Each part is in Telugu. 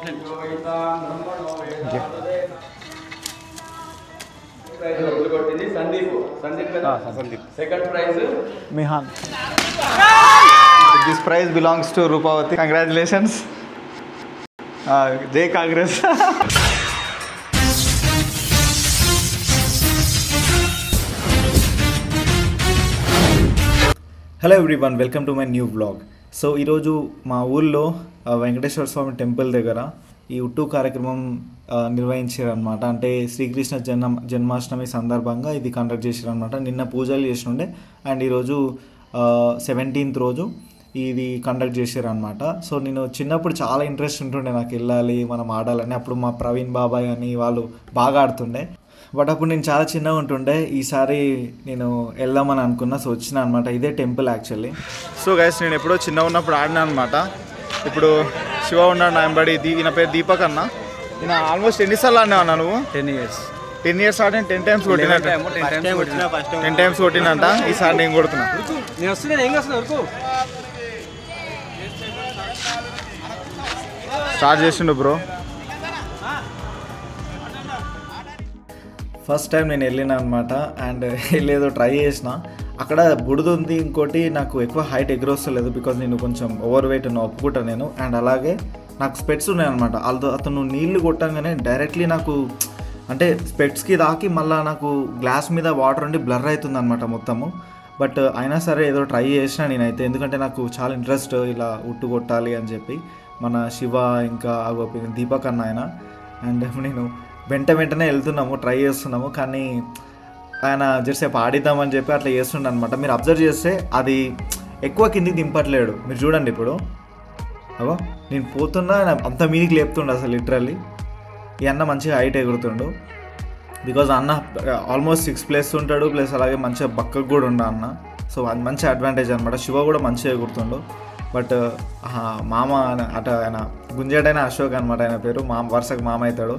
Second prize Mihan. This prize belongs to Rupavati. Congratulations. Jai Congress. Hello everyone, welcome to my new vlog. So ఈరోజు మా ఊళ్ళో వెంకటేశ్వర స్వామి టెంపుల్ దగ్గర ఈ ఉట్టు కార్యక్రమం నిర్వహించారనమాట. అంటే శ్రీకృష్ణ జన్మాష్టమి సందర్భంగా ఇది కండక్ట్ చేశారనమాట. నిన్న పూజలు చేసినుండే అండ్ ఈరోజు 17th రోజు ఇది కండక్ట్ చేశారనమాట. సో నేను చిన్నప్పుడు చాలా ఇంట్రెస్ట్ ఉంటుండే, నాకు వెళ్ళాలి మనం ఆడాలని. అప్పుడు మా ప్రవీణ్ బాబాయ్ అని వాళ్ళు బాగా ఆడుతుండే. బట్ అప్పుడు నేను చాలా చిన్నగా ఉంటుండే. ఈసారి నేను వెళ్దామని అనుకున్నా, సో వచ్చిన అనమాట. ఇదే టెంపుల్ యాక్చువల్లీ. సో గైస్, నేను ఎప్పుడో చిన్నగా ఉన్నప్పుడు ఆడినా అనమాట. ఇప్పుడు శివ ఉన్నాడు నా వెంబడి. ఈయన పేరు దీపక్ అన్న. ఈయన ఆల్మోస్ట్ ఎన్నిసార్లు ఆడినా నువ్వు? 10 years ఆడిన 10 times కొట్టినట్టు. 10 times కొట్టినంట. ఈసారి నేను కొడుతున్నా. స్టార్ట్ చేసిండు బ్రో. ఫస్ట్ టైం నేను వెళ్ళినా అనమాట. అండ్ వెళ్ళేదో ట్రై చేసిన. అక్కడ బుడద ఉంది. ఇంకోటి నాకు ఎక్కువ హైట్ ఎగురొస్తలేదు, బికాజ్ నేను కొంచెం ఓవర్ వెయిట్ ఒప్పుకుంటాను నేను. అండ్ అలాగే నాకు స్పెట్స్ ఉన్నాయన్నమాట. అతను నీళ్లు కొట్టంగానే డైరెక్ట్లీ నాకు అంటే స్పెట్స్కి దాకి మళ్ళీ నాకు గ్లాస్ మీద వాటర్ ఉండి బ్లర్ అవుతుంది అనమాట మొత్తము. బట్ అయినా సరే ఏదో ట్రై చేసిన నేనైతే, ఎందుకంటే నాకు చాలా ఇంట్రెస్ట్ ఇలా ఉట్టు కొట్టాలి అని చెప్పి. మన శివ ఇంకా దీపక్ అన్న ఆయన అండ్ నేను వెంటనే వెళ్తున్నాము, ట్రై చేస్తున్నాము. కానీ ఆయన జరసేపు ఆడిద్దామని చెప్పి అట్లా చేస్తుండ అనమాట. మీరు అబ్జర్వ్ చేస్తే అది ఎక్కువ కిందికి దింపట్లేడు. మీరు చూడండి ఇప్పుడు. అవో నేను పోతున్నా, అంత మీదికి లేపుతుండు అసలు లిటరల్లీ. ఈ అన్న మంచిగా హైట్ ఎగురుతుండు, బికాజ్ అన్న ఆల్మోస్ట్ 6+ ఉంటాడు, ప్లస్ అలాగే మంచిగా బక్కకు కూడా ఉండ అన్న. సో అది మంచి అడ్వాంటేజ్ అనమాట. శివ కూడా మంచిగా ఎగురుతుండు. బట్ మామ అట ఆయన గుంజాడైన అశోక్ అనమాట ఆయన పేరు. వరుసకు మామ అవుతాడు.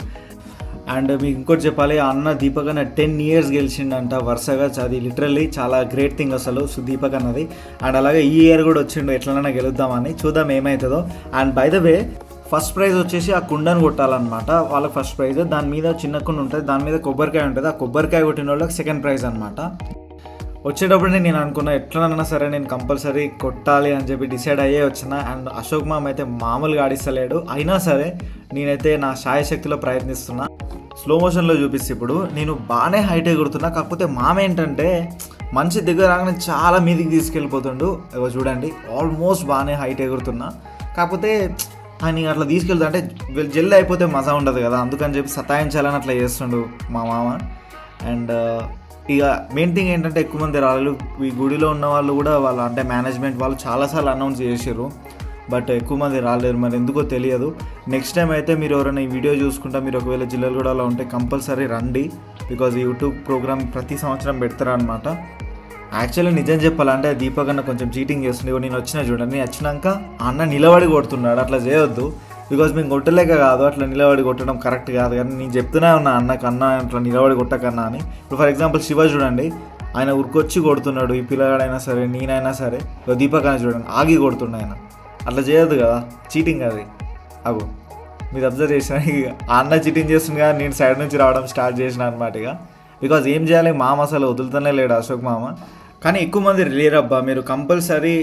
అండ్ మీకు ఇంకోటి చెప్పాలి, అన్న దీపక్ అన్న 10 years గెలిచిండంట వరుసగా. అది లిటరల్లీ చాలా గ్రేట్ థింగ్ అసలు దీపక్ అన్నది. అండ్ అలాగే ఈ ఇయర్ కూడా వచ్చిండు, ఎట్లనైనా గెలుద్దామని. చూద్దాం ఏమవుతుందో. And by the way first prize వచ్చేసి ఆ కుండను కొట్టాలన్నమాట. వాళ్ళకి ఫస్ట్ ప్రైజ్. దాని మీద చిన్న కుండ ఉంటుంది, దాని మీద కొబ్బరికాయ ఉంటుంది. ఆ కొబ్బరికాయ కొట్టిన వాళ్ళకి సెకండ్ ప్రైజ్ అనమాట. వచ్చేటప్పుడే నేను అనుకున్నా ఎట్లనైనా సరే నేను కంపల్సరీ కొట్టాలి అని చెప్పి డిసైడ్ అయ్యే వచ్చిన. అండ్ అశోక్ మామ అయితే మామూలుగా ఆడిస్తలేడు. అయినా సరే నేనైతే నా శాయశక్తిలో ప్రయత్నిస్తున్నా. స్లో మోషన్లో చూపిస్తే ఇప్పుడు నేను బాగానే హైట్ ఎగురుతున్నా. కాకపోతే మామ ఏంటంటే మంచి దగ్గర రాగానే చాలా మీదికి తీసుకెళ్ళిపోతుండు. చూడండి, ఆల్మోస్ట్ బాగానే హైట్ ఎగురుతున్నా. కాకపోతే ఆయన అట్లా తీసుకెళ్తా అంటే జల్ది అయిపోతే మజా ఉండదు కదా, అందుకని చెప్పి సతాయించాలని అట్లా చేస్తుండు మా మామ. అండ్ ఇక మెయిన్ థింగ్ ఏంటంటే ఎక్కువ మంది రాలేదు. ఈ గుడిలో ఉన్న వాళ్ళు కూడా వాళ్ళు అంటే మేనేజ్మెంట్ వాళ్ళు చాలాసార్లు అనౌన్స్ చేసారు, బట్ ఎక్కువ మంది రాలేరు. మరి ఎందుకో తెలియదు. నెక్స్ట్ టైం అయితే మీరు ఎవరైనా ఈ వీడియో చూసుకుంటా మీరు ఒకవేళ జిల్లలగూడలో ఉంటే కంపల్సరీ రండి, బికాజ్ ఈ యూట్యూబ్ ప్రోగ్రామ్ ప్రతి సంవత్సరం పెడతారు అనమాట. యాక్చువల్లీ నిజం చెప్పాలంటే దీపక్ అన్న కొంచెం చీటింగ్ చేస్తుంది. నేను వచ్చినా చూడండి, నేను వచ్చినాక అన్న నిలబడి కొడుతున్నాడు. అట్లా చేయొద్దు, బికాజ్ మేము కొట్టలేక కాదు, అట్లా నిలబడి కొట్టడం కరెక్ట్ కాదు. కానీ నేను చెప్తూనే ఉన్నా అన్నకు, అన్న అట్లా నిలబడి కొట్టకన్నా అని. ఇప్పుడు ఫర్ ఎగ్జాంపుల్ శివ చూడండి, ఆయన ఉరికొచ్చి కొడుతున్నాడు. ఈ పిల్లగాడైనా సరే నేనైనా సరే. దీపక్ అని చూడండి ఆగి కొడుతుండే ఆయన. అట్లా చేయొద్దు కదా, చీటింగ్ అది. అగో మీరు అబ్జర్వ్ చేసిన, ఆ అన్న చీటింగ్ చేస్తుంది కదా, నేను సైడ్ నుంచి రావడం స్టార్ట్ చేసిన అనమాట. ఇక బికాజ్ ఏం చేయాలి, మామ అసలు వదులుతూనే లేడు అశోక్ మామ. కానీ ఎక్కువ మంది లేరబ్బా. మీరు కంపల్సరీ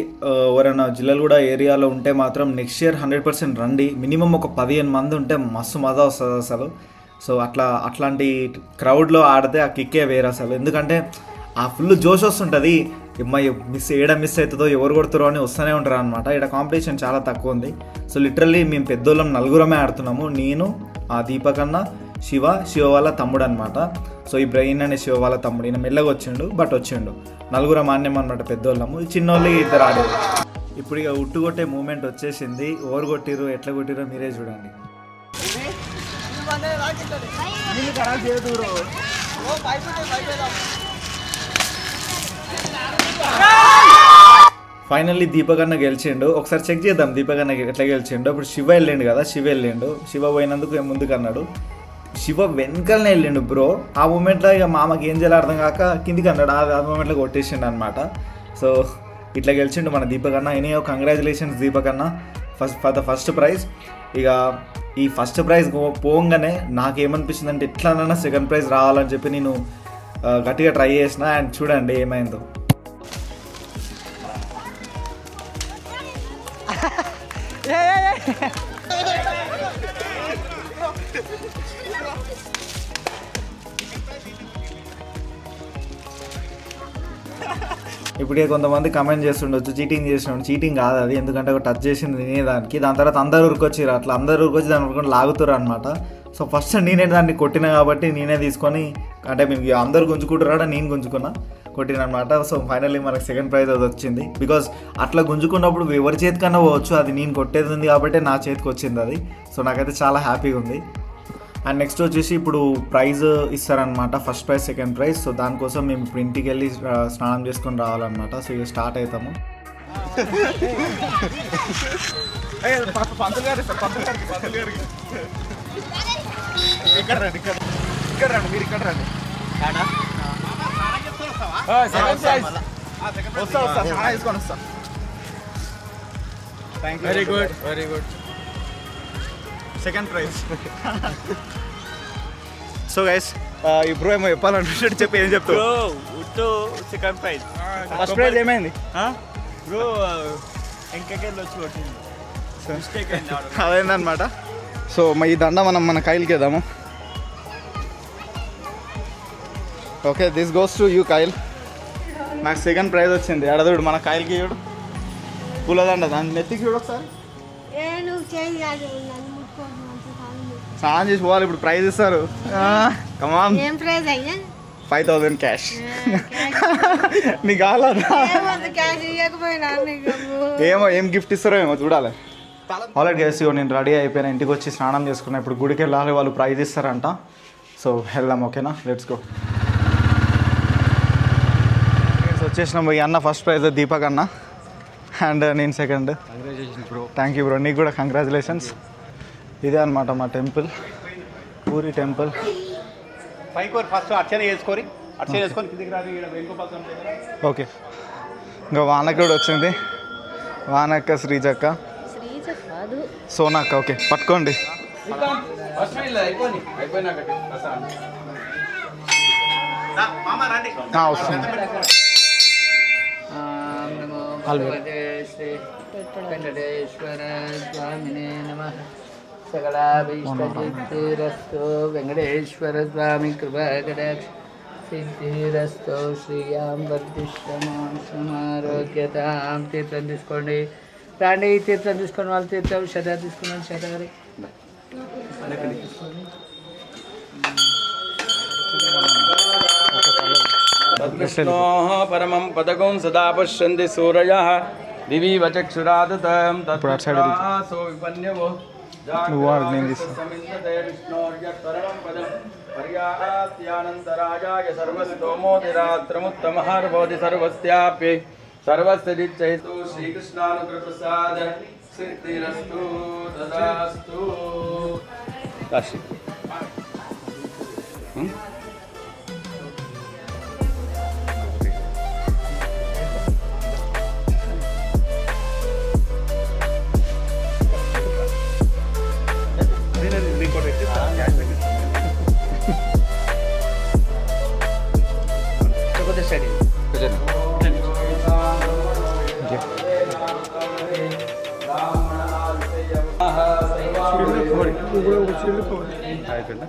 ఎవరైనా జిల్లలగూడ ఏరియాలో ఉంటే మాత్రం నెక్స్ట్ ఇయర్ 100% రండి. మినిమం ఒక 15 మంది ఉంటే మస్తు మజా వస్తుంది అసలు. సో అట్లాంటి క్రౌడ్లో ఆడితే ఆ కిక్కే వేరు అసలు. ఎందుకంటే ఆ ఫుల్ జోష్ వస్తుంటుంది. మిస్ అవుతుందో ఎవరు కొడుతారో అని వస్తూనే ఉంటారు అనమాట. ఇక్కడ కాంపిటీషన్ చాలా తక్కువ ఉంది. సో లిటరల్లీ మేము పెద్దోళ్ళం నలుగురమే ఆడుతున్నాము. నేను, ఆ దీపక్ అన్న, శివ వాళ్ళ తమ్ముడు అనమాట. సో ఈ బ్రెయిన్ అనే శివ వాళ్ళ తమ్ముడు. ఈయన మెల్లగా వచ్చిండు, బట్ వచ్చిండు. నలుగురం మాన్యం అనమాట, పెద్దోళ్ళము. చిన్నోళ్ళు 2 ఆడేది. ఇప్పుడు ఇక ఉట్టు కొట్టే మూమెంట్ వచ్చేసింది. ఎవరు కొట్టిరు ఎట్లా కొట్టిరో మీరే చూడండి. ఫైనల్లీ దీపక్ అన్న గెలిచిండు. ఒకసారి చెక్ చేద్దాం దీపక్ అన్న ఎట్లా గెలిచిండు. ఇప్పుడు శివ వెళ్ళిండు కదా, శివ పోయినందుకు ముందుకు అన్నాడు. శివ వెనకలనే వెళ్ళిండు బ్రో. ఆ మూమెంట్లో ఇక మామకి ఏం చేయాలి అర్థం కాక కిందికి అన్నాడు. ఆ మూమెంట్లో కొట్టేసిండు అనమాట. సో ఇట్లా గెలిచిండు మన దీపక్ అన్న. ఎనీ కంగ్రాచులేషన్స్ దీపక్ అన్న ఫర్ ద ఫస్ట్ ప్రైజ్. ఇక ఈ ఫస్ట్ ప్రైజ్ పోగానే నాకేమనిపించింది అంటే ఎట్లానైనా సెకండ్ ప్రైజ్ రావాలని చెప్పి నేను గట్టిగా ట్రై చేసిన. అండ్ చూడండి ఏమైందో. ఇప్పుడే కొంతమంది కమెంట్ చేస్తుండొచ్చు చీటింగ్ చేసినాడు. చీటింగ్ కాదు అది, ఎందుకంటే టచ్ చేసింది నేనే దానికి. దాని తర్వాత అందరు ఊరికొచ్చిరు, అట్లా అందరు ఊరికొచ్చి దాని ఊరుకొని లాగుతారు అనమాట. సో ఫస్ట్ నేనే దాన్ని కొట్టినా కాబట్టి నేనే తీసుకొని, అంటే మీకు అందరు గుంజుకుంటారా నేను గుంజుకున్నా, కొట్టిన అనమాట. సో ఫైనల్లీ మనకు సెకండ్ ప్రైజ్ అది వచ్చింది. బికాజ్ అట్లా గుంజుకున్నప్పుడు ఎవరి చేతికన్నా పోవచ్చు, అది నేను కొట్టేది ఉంది కాబట్టి నా చేతికి వచ్చింది అది. సో నాకైతే చాలా హ్యాపీగా ఉంది. అండ్ నెక్స్ట్ వచ్చేసి ఇప్పుడు ప్రైజ్ ఇస్తారనమాట, first prize second prize. So దానికోసం మేము ఇప్పుడు ఇంటికి వెళ్ళి స్నానం చేసుకొని రావాలన్నమాట. సో ఇక స్టార్ట్ అవుతాము. Very good very good. Second prize. So guys ఇప్పుడు ఏమో చెప్పాలంటే చెప్పి ఏం చెప్తావు? Second prize. ఫస్ట్ ప్రైజ్ ఏమైంది బ్రో? ఇంకెళ్ళి వచ్చి కొట్టింది, అదేందనమాట. సో ఈ దండ మనం మన కైల్కి వేద్దాము. Okay, this goes to you Kyle. నాకు సెకండ్ ప్రైజ్ వచ్చింది. ఎడదుడు మన కైల్కి చూడు, పూలదండ దాన్ని నెత్తికి చూడు ఒకసారి. స్నానం చేసి పోవాలి, ఇప్పుడు ప్రైజ్ ఇస్తారు. కమాన్, 5,000 క్యాష్. నీకు కావాలా? ఏమో ఏం గిఫ్ట్ ఇస్తారో ఏమో చూడాలి. ఆల్రెడీ గైస్ నేను రెడీ అయిపోయినా, ఇంటికి వచ్చి స్నానం చేసుకున్నా. ఇప్పుడు గుడికి వెళ్ళాలి, వాళ్ళు ప్రైజ్ ఇస్తారంట. సో వెళ్దాం, ఓకేనా? Let's go. వచ్చేసినాం. ఈ అన్న ఫస్ట్ ప్రైజ్ దీపక్ అన్న, అండ్ నేను సెకండ్. థ్యాంక్ యూ బ్రో, నీకు కూడా కంగ్రాచులేషన్స్. ఇదే అనమాట మా టెంపుల్, పూరి టెంపుల్. ఫస్ట్ అర్చన చేసుకొని కిందికి రాదు. ఓకే, ఇంకా వానక్క కూడా వచ్చింది. వానక్క, శ్రీజక్క, సోనాక్క. ఓకే పట్టుకోండి. వస్తుంది. వెంకటేశ్వర స్వామినే నమః. సకలాభీష్టసిద్ధిరస్తు. వెంకటేశ్వర స్వామి కృపాకటాక్ష సిద్ధిరస్తు. శ్రీయాం వర్ధిష్టమాం సమారోగ్యతాం. తీర్థం తీసుకోండి, రాండి. తీర్థం తీసుకొని వాళ్ళు తీర్థం శతా తీసుకున్నాను. శతారి పరమం పదకం సదా పశ్యంతి సూరయః దివీవ చక్షురాదతం తత్సో విపన్యవో పర్యాత్యానంతరాజాయ సర్వస్తోమోదిరాత్రముత్తమః సర్వస్యాప్యై సర్వస్యదిచ్చైతు. శ్రీకృష్ణానుగ్రహప్రసాద సిద్ధిరస్తు తదాస్తు.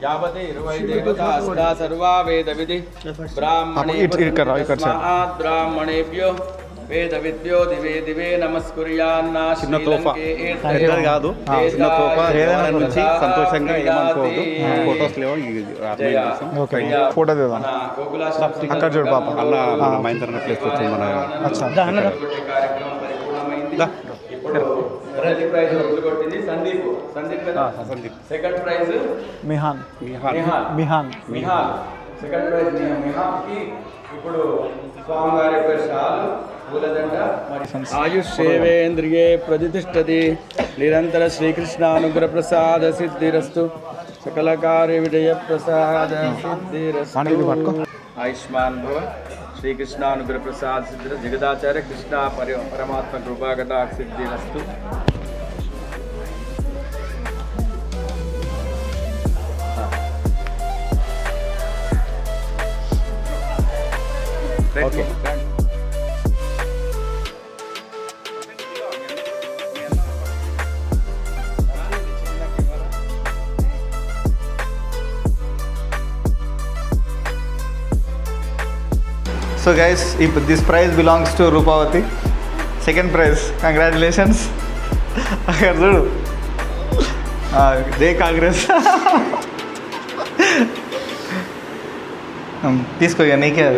యావతే 20 దేవతా అష్టా సర్వా వేద విధి బ్రాహ్మణేభ్యో వేద విద్యో దివే దివే నమస్కుర్యాన్నా. చిన్న తోఫా, పెద్దది కాదు, చిన్న తోఫా. నుంచి సంతోషంగా ఏమనుకోవద్దు. ఫొటోస్ లేవు, ఫోటో తీద్దాం. అక్కడ చూడు పాప, అలా మహేంద్ర ప్లేస్ వచ్చింది మన. Second prize Mihan. Second prize మిహాన్కి. ఇప్పుడు స్వామివారి యొక్క శాలు, పూలదండ. ఆయుష్యేవేంద్రియే ప్రతిష్టతి. నిరంతర శ్రీకృష్ణానుగ్రహ ప్రసాద సిద్ధిరస్తు. సకల కార్య విజయ ప్రసాద సిద్ధిరస్తు. ఆయుష్మాన్ భవ. శ్రీకృష్ణానుగ్రహ ప్రసాద సిద్ధి. జగదాచార్య కృష్ణ పరమాత్మ కృపాకటాక్ష సిద్ధిరస్తు. So guys this prize belongs to Rupavathi. Second prize, congratulations. అక్కడ చూడు, జై కాంగ్రెస్. తీసుకో, నీకే.